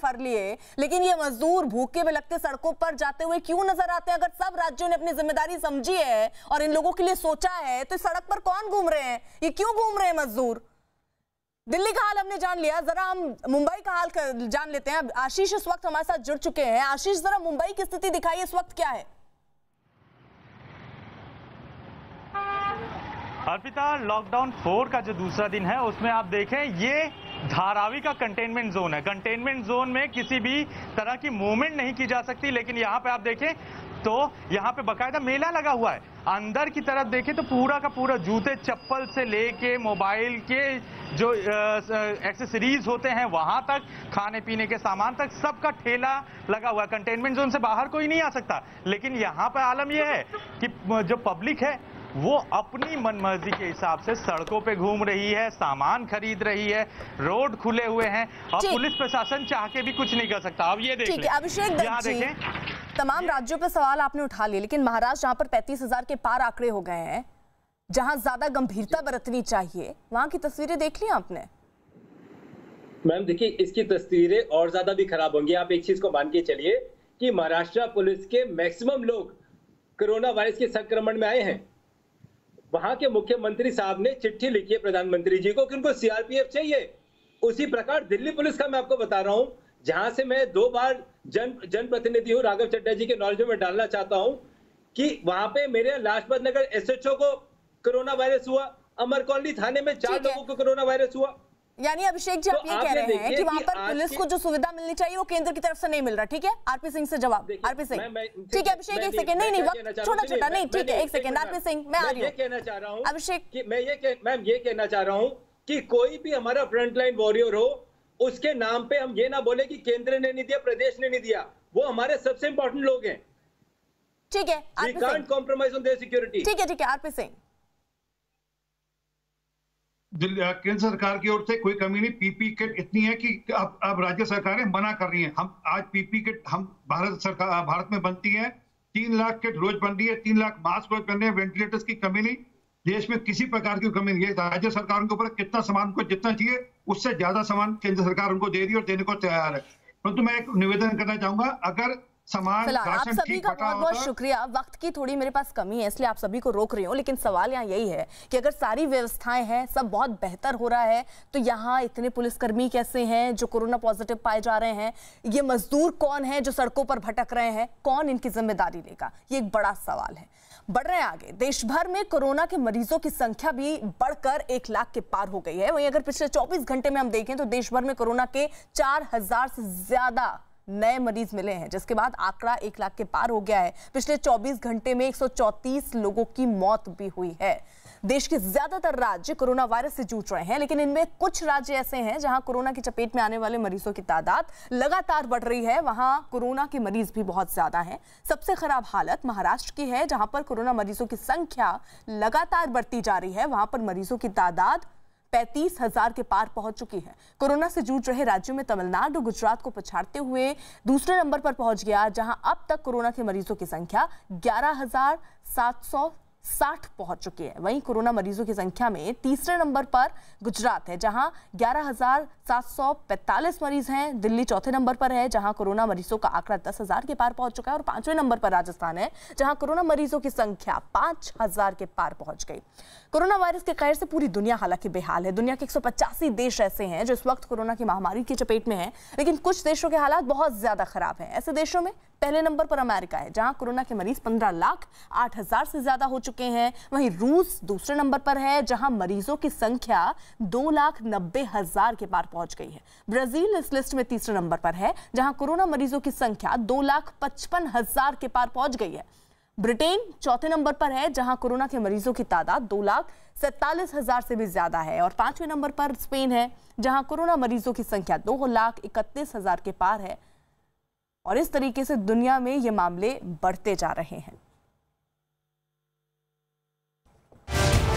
फर लिए, लेकिन ये मजदूर भूखे बेलखते सड़कों पर जाते हुए क्यों नजर आते हैं? अगर सब राज्यों ने अपनी जिम्मेदारी समझी है और इन लोगों के लिए सोचा है, तो सड़क पर कौन घूम रहे हैं? ये क्यों घूम रहे हैं मजदूर? दिल्ली का हाल हमने जान लिया, जरा हम मुंबई का हाल जान लेते हैं। आशीष इस वक्त हमारे साथ जुड़ चुके हैं। आशीष, जरा मुंबई की स्थिति दिखाइए, इस वक्त क्या है? अर्पिता, लॉकडाउन 4 का जो दूसरा दिन है उसमें आप देखें ये धारावी का कंटेनमेंट जोन है। कंटेनमेंट जोन में किसी भी तरह की मूवमेंट नहीं की जा सकती, लेकिन यहाँ पे आप देखें तो यहाँ पे बकायदा मेला लगा हुआ है। अंदर की तरफ देखें तो पूरा का पूरा जूते चप्पल से लेके मोबाइल के जो एक्सेसरीज होते हैं वहां तक, खाने पीने के सामान तक, सबका ठेला लगा हुआ है। कंटेनमेंट जोन से बाहर कोई नहीं आ सकता, लेकिन यहाँ पे आलम यह है कि जो पब्लिक है वो अपनी मनमर्जी के हिसाब से सड़कों पे घूम रही है, सामान खरीद रही है, रोड खुले हुए हैं और पुलिस प्रशासन चाह के भी कुछ नहीं कर सकता। अब ये देखिए अभिषेक दत्त जी, तमाम राज्यों पे सवाल आपने उठा लिए, लेकिन महाराष्ट्र जहां पर 35,000 के पार आंकड़े हो गए हैं, जहां ज्यादा गंभीरता बरतनी चाहिए, वहां की तस्वीरें देख ली आपने? मैम देखिए, इसकी तस्वीरें और ज्यादा भी खराब होंगी। आप एक चीज को मान के चलिए कि महाराष्ट्र पुलिस के मैक्सिमम लोग कोरोना वायरस के संक्रमण में आए हैं। वहां के मुख्यमंत्री साहब ने चिट्ठी लिखी है प्रधानमंत्री जी को कि उनको सीआरपीएफ चाहिए। उसी प्रकार दिल्ली पुलिस का मैं आपको बता रहा हूं, जहां से मैं 2 बार जनप्रतिनिधि हूं, राघव चड्डा जी के नॉलेज में डालना चाहता हूं कि वहां पे मेरे लाजपत नगर एसएचओ को कोरोना वायरस हुआ, अमर कॉलोनी थाने में 4 लोगों को कोरोना वायरस हुआ। यानी अभिषेक जी, आप ये कह रहे हैं कि वहां पर पुलिस को जो सुविधा मिलनी चाहिए वो केंद्र की तरफ से नहीं मिल रहा। ठीक है, आरपी सिंह से जवाब। आरपी सिंह, ठीक है अभिषेक, एक सेकंड, नहीं वक्त छोटा नहीं, ठीक है एक सेकंड आरपी सिंह, मैं आ रही हूं। कहना चाह रहा हूं अभिषेक कि मैं ये कहना चाह रहा हूं कि कोई भी हमारा फ्रंटलाइन वॉरियर हो, उसके नाम पे हम ये ना बोले कि केंद्र ने नहीं दिया, प्रदेश ने नहीं दिया। वो हमारे सबसे इंपॉर्टेंट लोग हैं। ठीक है, we can't compromise on their security. ठीक है आरपी सिंह। केंद्र सरकार की ओर से कोई कमी नहीं। पीपी किट इतनी है कि अब राज्य सरकारें मना कर रही हैं। हम आज पीपी किट हम भारत में बनती है, 3 लाख किट रोज बन रही है, 3 लाख मास्क रोज बन रहे हैं। वेंटिलेटर्स की कमी नहीं, देश में किसी प्रकार की कमी नहीं है। राज्य सरकारों के ऊपर कितना सामान को जितना चाहिए उससे ज्यादा सामान केंद्र सरकार उनको दे रही है और देने को तैयार है। परंतु मैं एक निवेदन करना चाहूंगा, अगर सामान आप सभी का बहुत बहुत शुक्रिया। वक्त की थोड़ी मेरे पास कमी है, इसलिए आप सभी को रोक रही हूँ, लेकिन सवाल यहाँ यही है कि अगर सारी व्यवस्थाएं हैं, सब बहुत बेहतर हो रहा है, तो यहाँ इतने पुलिसकर्मी कैसे हैं जो कोरोना पॉजिटिव पाए जा रहे हैं? ये मजदूर कौन है जो सड़कों पर भटक रहे हैं? कौन इनकी जिम्मेदारी लेगा? ये एक बड़ा सवाल है। बढ़ रहे हैं आगे, देश भर में कोरोना के मरीजों की संख्या भी बढ़कर 1 लाख के पार हो गई है। वहीं अगर पिछले 24 घंटे में हम देखें तो देश भर में कोरोना के 4000 से ज्यादा नए मरीज मिले हैं, जिसके बाद आंकड़ा 1 लाख के पार हो गया है। पिछले 24 घंटे में 134 लोगों की मौत भी हुई है। देश के ज्यादातर राज्य कोरोना वायरस से जूझ रहे हैं, लेकिन इनमें कुछ राज्य ऐसे हैं जहां कोरोना की चपेट में आने वाले मरीजों की तादाद लगातार बढ़ रही है। वहां कोरोना के मरीज भी बहुत ज्यादा हैं। सबसे खराब हालत महाराष्ट्र की है, जहां पर कोरोना मरीजों की संख्या लगातार बढ़ती जा रही है। वहां पर मरीजों की तादाद 35,000 के पार पहुंच चुकी है। कोरोना से जूझ रहे राज्यों में तमिलनाडु गुजरात को पछाड़ते हुए दूसरे नंबर पर पहुंच गया, जहां अब तक कोरोना के मरीजों की संख्या 11,760 पहुंच चुकी है। वहीं कोरोना मरीजों की संख्या में तीसरे नंबर पर गुजरात है, जहां 11,745 मरीज हैं। दिल्ली चौथे नंबर पर है, जहां कोरोना मरीजों का आंकड़ा 10,000 के पार पहुंच चुका है। और 5वें नंबर पर राजस्थान है, जहां कोरोना मरीजों की संख्या 5,000 के पार पहुंच गई। कोरोना वायरस के कहर से पूरी दुनिया हालांकि बेहाल है। दुनिया के 185 देश ऐसे हैं जो इस वक्त कोरोना की महामारी की चपेट में हैं, लेकिन कुछ देशों के हालात बहुत ज्यादा खराब हैं। ऐसे देशों में पहले नंबर पर अमेरिका है, जहां कोरोना के मरीज 15,08,000 से ज्यादा हो चुके हैं। वहीं रूस दूसरे नंबर पर है, जहां मरीजों की संख्या 2,90,000 के पार पहुंच गई है। ब्राजील इस लिस्ट में तीसरे नंबर पर है, जहां कोरोना मरीजों की संख्या 2,55,000 के पार पहुंच गई है। ब्रिटेन चौथे नंबर पर है, जहां कोरोना के मरीजों की तादाद 2,47,000 से भी ज्यादा है। और 5वें नंबर पर स्पेन है, जहां कोरोना मरीजों की संख्या 2,31,000 के पार है। और इस तरीके से दुनिया में ये मामले बढ़ते जा रहे हैं।